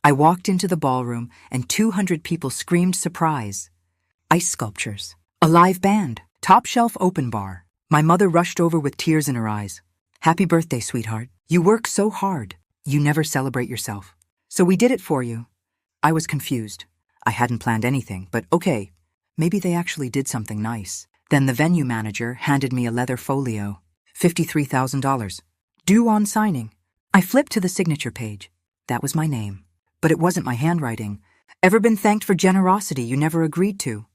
I walked into the ballroom and 200 people screamed surprise. Ice sculptures, a live band, top-shelf open bar. My mother rushed over with tears in her eyes. "Happy birthday, sweetheart. You work so hard. You never celebrate yourself. So we did it for you." I was confused. I hadn't planned anything, but okay, maybe they actually did something nice. Then the venue manager handed me a leather folio. $53,000. Due on signing. I flipped to the signature page. That was my name. But it wasn't my handwriting. "Ever been thanked for generosity you never agreed to?"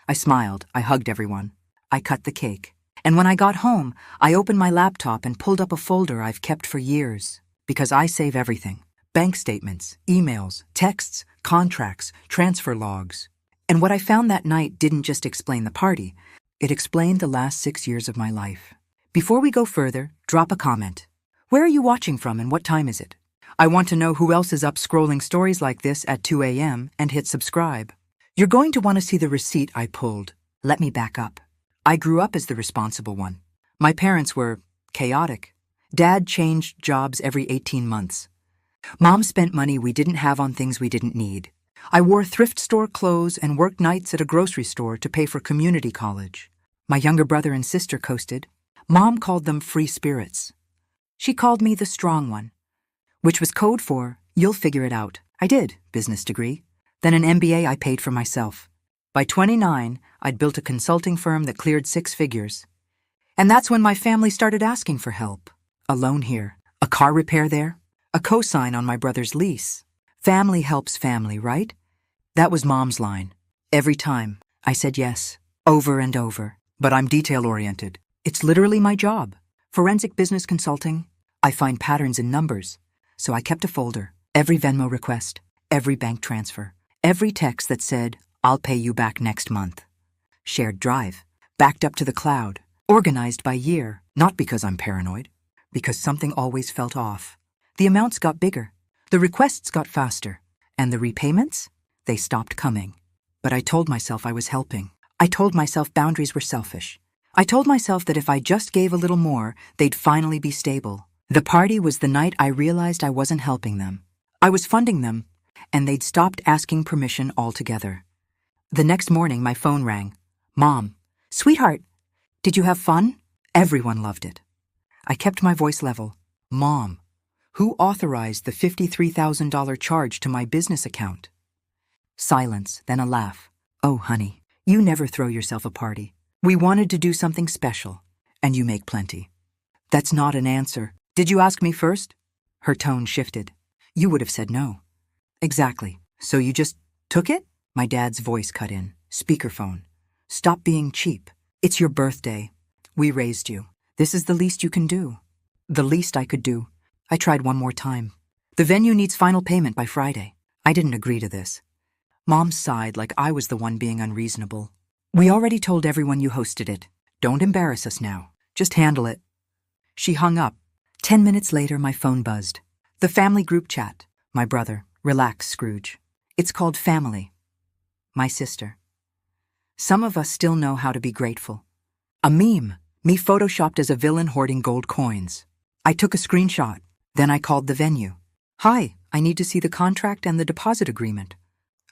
I smiled. I hugged everyone. I cut the cake. And when I got home, I opened my laptop and pulled up a folder I've kept for years. Because I save everything. Bank statements, emails, texts, contracts, transfer logs. And what I found that night didn't just explain the party. It explained the last 6 years of my life. Before we go further, drop a comment. Where are you watching from and what time is it? I want to know who else is up scrolling stories like this at 2 a.m. and hit subscribe. You're going to want to see the receipt I pulled. Let me back up. I grew up as the responsible one. My parents were chaotic. Dad changed jobs every 18 months. Mom spent money we didn't have on things we didn't need. I wore thrift store clothes and worked nights at a grocery store to pay for community college. My younger brother and sister coasted. Mom called them free spirits. She called me the strong one, which was code for, "You'll figure it out." I did, business degree. Then an MBA I paid for myself. By 29, I'd built a consulting firm that cleared 6 figures. And that's when my family started asking for help. A loan here, a car repair there, a cosign on my brother's lease. Family helps family, right? That was Mom's line. Every time, I said yes, over and over. But I'm detail-oriented. It's literally my job. Forensic business consulting. I find patterns in numbers. So I kept a folder. Every Venmo request, every bank transfer, every text that said, "I'll pay you back next month." Shared drive, backed up to the cloud, organized by year, not because I'm paranoid, because something always felt off. The amounts got bigger, the requests got faster, and the repayments, they stopped coming. But I told myself I was helping. I told myself boundaries were selfish. I told myself that if I just gave a little more, they'd finally be stable. The party was the night I realized I wasn't helping them. I was funding them, and they'd stopped asking permission altogether. The next morning, my phone rang. "Mom, sweetheart, did you have fun?" Everyone loved it. I kept my voice level. "Mom, who authorized the $53,000 charge to my business account?" Silence, then a laugh. "Oh, honey, you never throw yourself a party. We wanted to do something special, and you make plenty." "That's not an answer. Did you ask me first?" Her tone shifted. "You would have said no." "Exactly. So you just took it?" My dad's voice cut in. Speakerphone. "Stop being cheap. It's your birthday. We raised you. This is the least you can do." The least I could do. I tried one more time. "The venue needs final payment by Friday." I didn't agree to this. Mom sighed like I was the one being unreasonable. "We already told everyone you hosted it. Don't embarrass us now. Just handle it." She hung up. 10 minutes later, my phone buzzed. The family group chat. My brother. "Relax, Scrooge. It's called family." My sister. "Some of us still know how to be grateful." A meme. Me photoshopped as a villain hoarding gold coins. I took a screenshot. Then I called the venue. "Hi, I need to see the contract and the deposit agreement."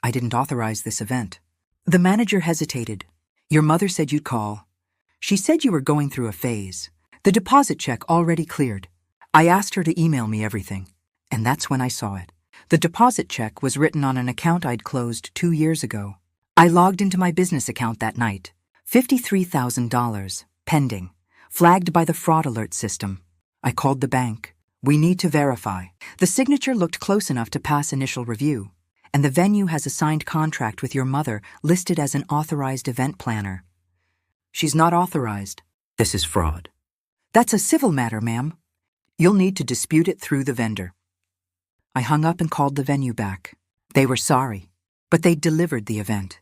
I didn't authorize this event. The manager hesitated. "Your mother said you'd call. She said you were going through a phase. The deposit check already cleared. I asked her to email me everything. And that's when I saw it. The deposit check was written on an account I'd closed 2 years ago. I logged into my business account that night. $53,000, pending, flagged by the fraud alert system. I called the bank. "We need to verify." The signature looked close enough to pass initial review. "And the venue has a signed contract with your mother listed as an authorized event planner." "She's not authorized." "This is fraud." "That's a civil matter, ma'am. You'll need to dispute it through the vendor." I hung up and called the venue back. They were sorry, but they'd delivered the event.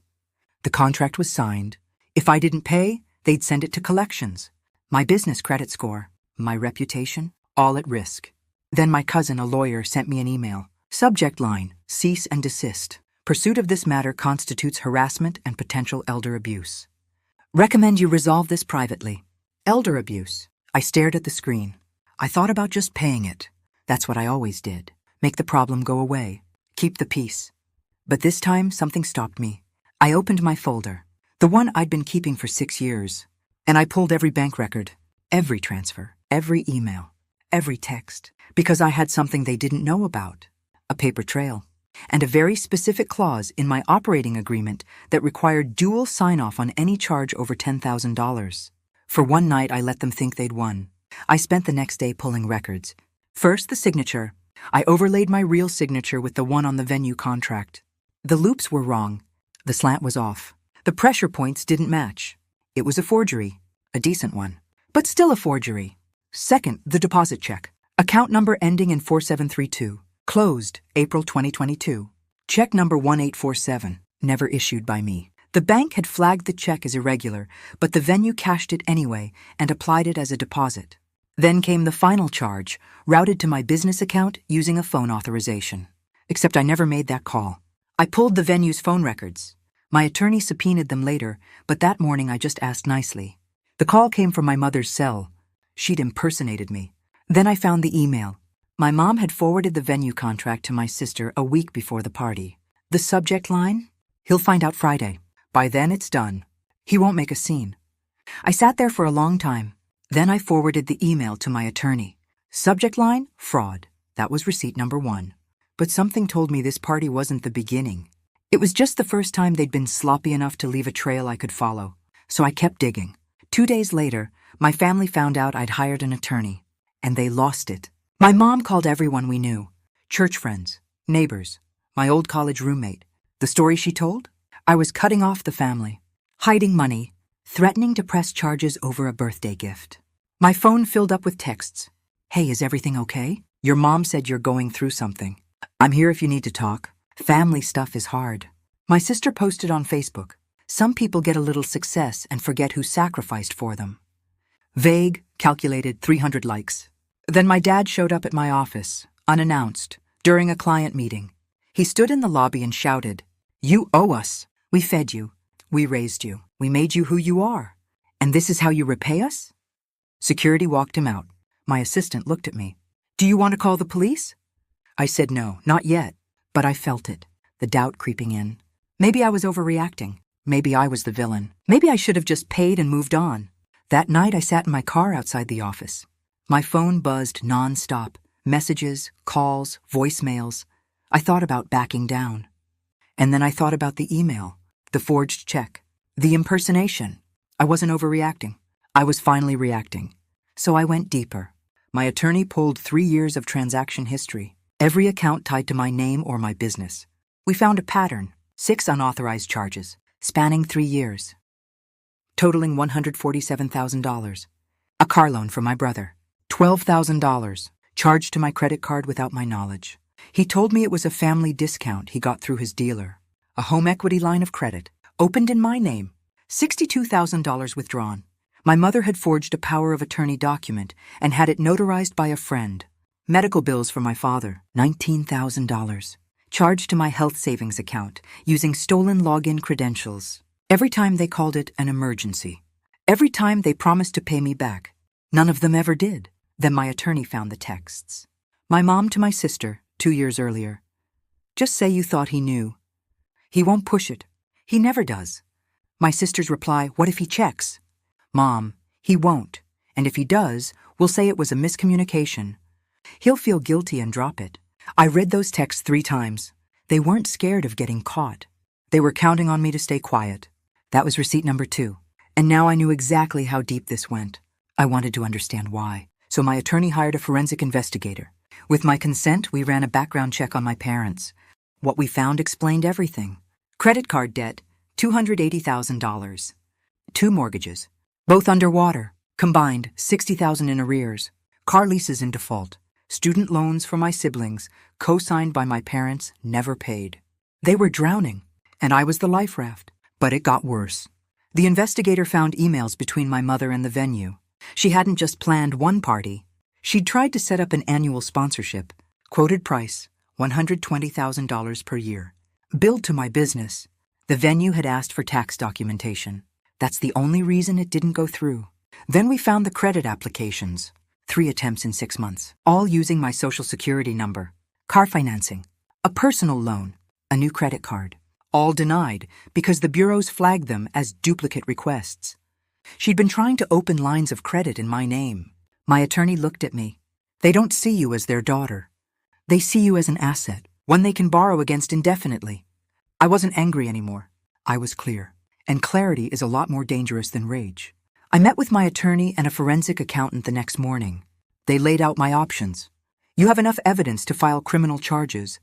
The contract was signed. If I didn't pay, they'd send it to collections. My business credit score, my reputation, all at risk. Then my cousin, a lawyer, sent me an email. Subject line, "Cease and desist. Pursuit of this matter constitutes harassment and potential elder abuse. Recommend you resolve this privately." Elder abuse. I stared at the screen. I thought about just paying it. That's what I always did. Make the problem go away. Keep the peace. But this time, something stopped me. I opened my folder, the one I'd been keeping for 6 years, and I pulled every bank record, every transfer, every email, every text, because I had something they didn't know about, a paper trail, and a very specific clause in my operating agreement that required dual sign-off on any charge over $10,000. For one night, I let them think they'd won. I spent the next day pulling records. First, the signature. I overlaid my real signature with the one on the venue contract. The loops were wrong. The slant was off. The pressure points didn't match. It was a forgery, a decent one, but still a forgery. Second, the deposit check. Account number ending in 4732. Closed, April 2022. Check number 1847, never issued by me. The bank had flagged the check as irregular, but the venue cashed it anyway and applied it as a deposit. Then came the final charge, routed to my business account using a phone authorization. Except I never made that call. I pulled the venue's phone records. My attorney subpoenaed them later, but that morning I just asked nicely. The call came from my mother's cell. She'd impersonated me. Then I found the email. My mom had forwarded the venue contract to my sister a week before the party. The subject line? He'll find out Friday. By then it's done. He won't make a scene. I sat there for a long time. Then I forwarded the email to my attorney. Subject line? Fraud. That was receipt number 1. But something told me this party wasn't the beginning. It was just the first time they'd been sloppy enough to leave a trail I could follow. So I kept digging. 2 days later, my family found out I'd hired an attorney. And they lost it. My mom called everyone we knew. Church friends, neighbors, my old college roommate. The story she told? I was cutting off the family, hiding money, threatening to press charges over a birthday gift. My phone filled up with texts. Hey, is everything okay? Your mom said you're going through something. I'm here if you need to talk. Family stuff is hard. My sister posted on Facebook. Some people get a little success and forget who sacrificed for them. Vague, calculated 300 likes. Then my dad showed up at my office, unannounced, during a client meeting. He stood in the lobby and shouted, "You owe us. We fed you. We raised you. We made you who you are. And this is how you repay us?" Security walked him out. My assistant looked at me. "Do you want to call the police?" I said no, not yet. But I felt it, the doubt creeping in. Maybe I was overreacting. Maybe I was the villain. Maybe I should have just paid and moved on. That night I sat in my car outside the office. My phone buzzed non-stop. Messages, calls, voicemails. I thought about backing down. And then I thought about the email, the forged check, the impersonation. I wasn't overreacting. I was finally reacting. So I went deeper. My attorney pulled 3 years of transaction history, every account tied to my name or my business. We found a pattern, 6 unauthorized charges, spanning 3 years, totaling $147,000. A car loan from my brother, $12,000, charged to my credit card without my knowledge. He told me it was a family discount he got through his dealer. A home equity line of credit, opened in my name, $62,000 withdrawn. My mother had forged a power of attorney document and had it notarized by a friend. Medical bills for my father, $19,000. Charged to my health savings account using stolen login credentials. Every time they called it an emergency. Every time they promised to pay me back. None of them ever did. Then my attorney found the texts. My mom to my sister, 2 years earlier. Just say you thought he knew. He won't push it. He never does. My sister's reply, what if he checks? Mom, he won't. And if he does, we'll say it was a miscommunication. He'll feel guilty and drop it. I read those texts 3 times. They weren't scared of getting caught. They were counting on me to stay quiet. That was receipt number 2. And now I knew exactly how deep this went. I wanted to understand why. So my attorney hired a forensic investigator. With my consent, we ran a background check on my parents. What we found explained everything. Credit card debt, $280,000. 2 mortgages, both underwater. Combined, $60,000 in arrears. Car leases in default. Student loans for my siblings, co-signed by my parents, never paid. They were drowning, and I was the life raft. But it got worse. The investigator found emails between my mother and the venue. She hadn't just planned one party. She'd tried to set up an annual sponsorship. Quoted price, $120,000 per year. Billed to my business. The venue had asked for tax documentation. That's the only reason it didn't go through. Then we found the credit applications. 3 attempts in 6 months, all using my social security number. Car financing. a personal loan, a new credit card. All denied because the bureaus flagged them as duplicate requests. She'd been trying to open lines of credit in my name. My attorney looked at me. They don't see you as their daughter. They see you as an asset, one they can borrow against indefinitely. I wasn't angry anymore. I was clear. And clarity is a lot more dangerous than rage. I met with my attorney and a forensic accountant the next morning. They laid out my options. You have enough evidence to file criminal charges.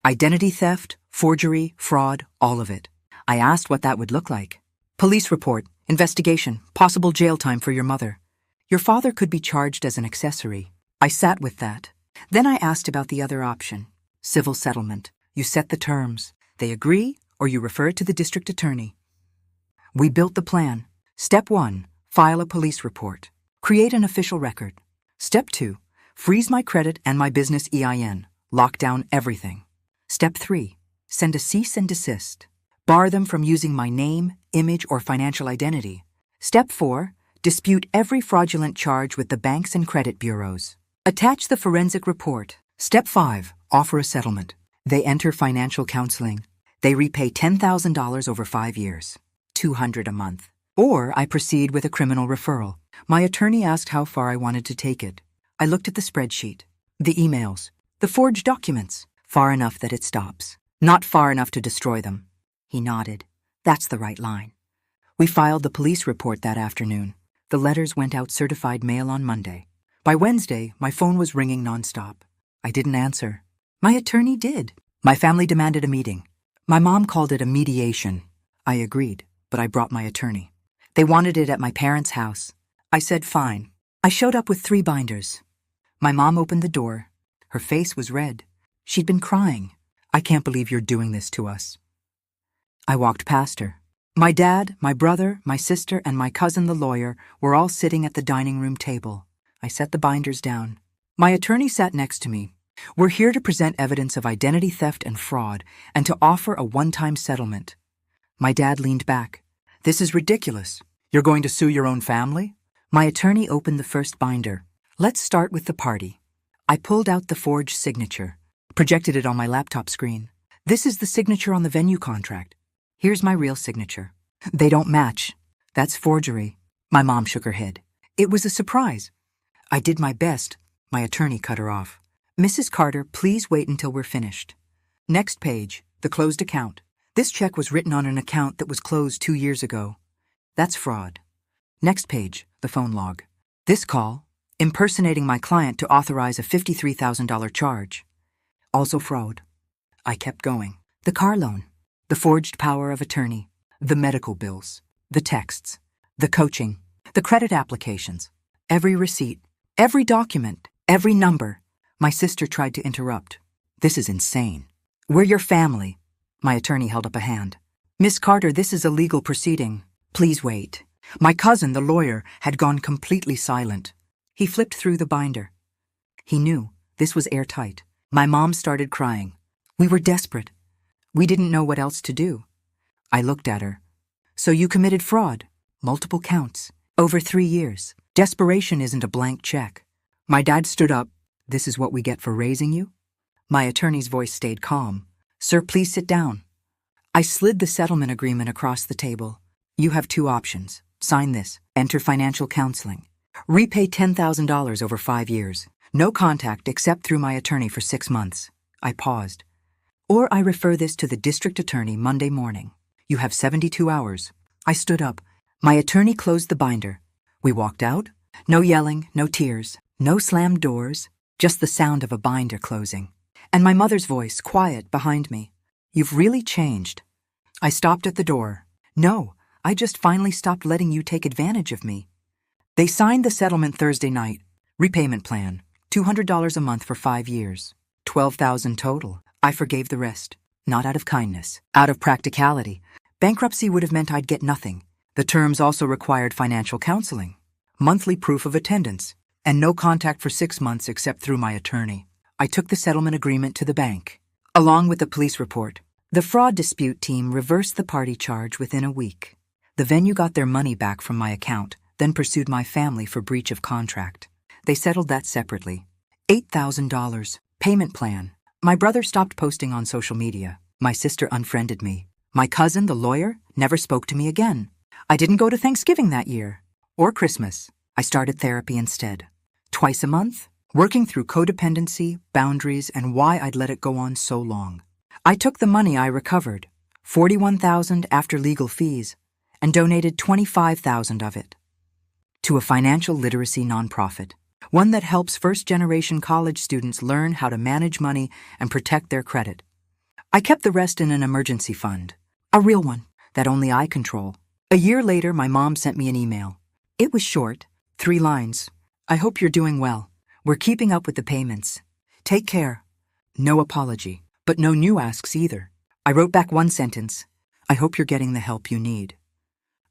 Identity theft, forgery, fraud, all of it. I asked what that would look like. Police report, investigation, possible jail time for your mother. Your father could be charged as an accessory. I sat with that. Then I asked about the other option, civil settlement. You set the terms. They agree, or you refer it to the district attorney. We built the plan. Step 1, file a police report. Create an official record. Step 2, freeze my credit and my business EIN. Lock down everything. Step 3, send a cease and desist. Bar them from using my name, image, or financial identity. Step 4, dispute every fraudulent charge with the banks and credit bureaus. Attach the forensic report. Step 5, offer a settlement. They enter financial counseling. They repay $10,000 over 5 years, $200 a month. Or I proceed with a criminal referral. My attorney asked how far I wanted to take it. I looked at the spreadsheet, the emails, the forged documents. Far enough that it stops. Not far enough to destroy them. He nodded. That's the right line. We filed the police report that afternoon. The letters went out certified mail on Monday. By Wednesday, my phone was ringing nonstop. I didn't answer. My attorney did. My family demanded a meeting. My mom called it a mediation. I agreed, but I brought my attorney. They wanted it at my parents' house. I said fine. I showed up with 3 binders. My mom opened the door. Her face was red. She'd been crying. I can't believe you're doing this to us. I walked past her. My dad, my brother, my sister, and my cousin, the lawyer, were all sitting at the dining room table. I set the binders down. My attorney sat next to me. We're here to present evidence of identity theft and fraud and to offer a one-time settlement. My dad leaned back. This is ridiculous. You're going to sue your own family? My attorney opened the first binder. Let's start with the party. I pulled out the forged signature, projected it on my laptop screen. This is the signature on the venue contract. Here's my real signature. They don't match. That's forgery. My mom shook her head. It was a surprise. I did my best. My attorney cut her off. Mrs. Carter, please wait until we're finished. Next page, the closed account. This check was written on an account that was closed 2 years ago. That's fraud. Next page, the phone log. This call, impersonating my client to authorize a $53,000 charge. Also fraud. I kept going. The car loan, the forged power of attorney, the medical bills, the texts, the coaching, the credit applications, every receipt, every document, every number. My sister tried to interrupt. This is insane. We're your family. My attorney held up a hand. Miss Carter, this is a legal proceeding. Please wait. My cousin, the lawyer, had gone completely silent. He flipped through the binder. He knew this was airtight. My mom started crying. We were desperate. We didn't know what else to do. I looked at her. So you committed fraud. Multiple counts. Over 3 years. Desperation isn't a blank check. My dad stood up. This is what we get for raising you? My attorney's voice stayed calm. Sir, please sit down. I slid the settlement agreement across the table. You have 2 options. Sign this. Enter financial counseling. Repay $10,000 over 5 years. No contact except through my attorney for 6 months. I paused. Or I refer this to the district attorney Monday morning. You have 72 hours. I stood up. My attorney closed the binder. We walked out. No yelling, no tears, no slammed doors, just the sound of a binder closing. And my mother's voice, quiet, behind me. You've really changed. I stopped at the door. No, I just finally stopped letting you take advantage of me. They signed the settlement Thursday night. Repayment plan, $200 a month for 5 years. $12,000 total. I forgave the rest. Not out of kindness, out of practicality. Bankruptcy would have meant I'd get nothing. The terms also required financial counseling, monthly proof of attendance, and no contact for 6 months except through my attorney. I took the settlement agreement to the bank, along with the police report. The fraud dispute team reversed the party charge within a week. The venue got their money back from my account, then pursued my family for breach of contract. They settled that separately. $8,000, payment plan. My brother stopped posting on social media. My sister unfriended me. My cousin, the lawyer, never spoke to me again. I didn't go to Thanksgiving that year. Or Christmas. I started therapy instead. Twice a month, working through codependency, boundaries, and why I'd let it go on so long. I took the money I recovered, $41,000 after legal fees, and donated $25,000 of it to a financial literacy nonprofit, one that helps first-generation college students learn how to manage money and protect their credit. I kept the rest in an emergency fund, a real one that only I control. A year later, my mom sent me an email. It was short, 3 lines. I hope you're doing well. We're keeping up with the payments. Take care. No apology, but no new asks either. I wrote back one sentence. I hope you're getting the help you need.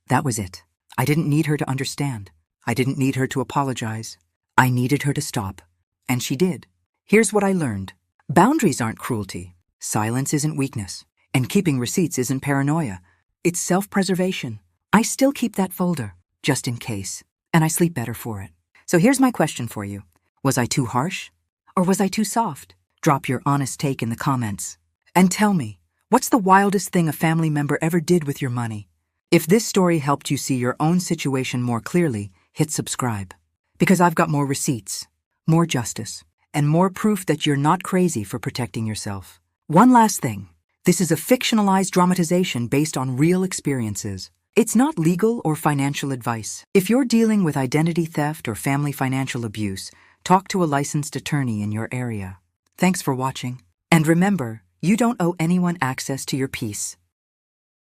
That was it. I didn't need her to understand. I didn't need her to apologize. I needed her to stop. And she did. Here's what I learned. Boundaries aren't cruelty. Silence isn't weakness. And keeping receipts isn't paranoia. It's self-preservation. I still keep that folder, just in case. And I sleep better for it. So here's my question for you. Was I too harsh? Or was I too soft? Drop your honest take in the comments. And tell me, what's the wildest thing a family member ever did with your money? If this story helped you see your own situation more clearly, hit subscribe. Because I've got more receipts, more justice, and more proof that you're not crazy for protecting yourself. One last thing. This is a fictionalized dramatization based on real experiences. It's not legal or financial advice. If you're dealing with identity theft or family financial abuse, talk to a licensed attorney in your area. Thanks for watching. And remember, you don't owe anyone access to your peace.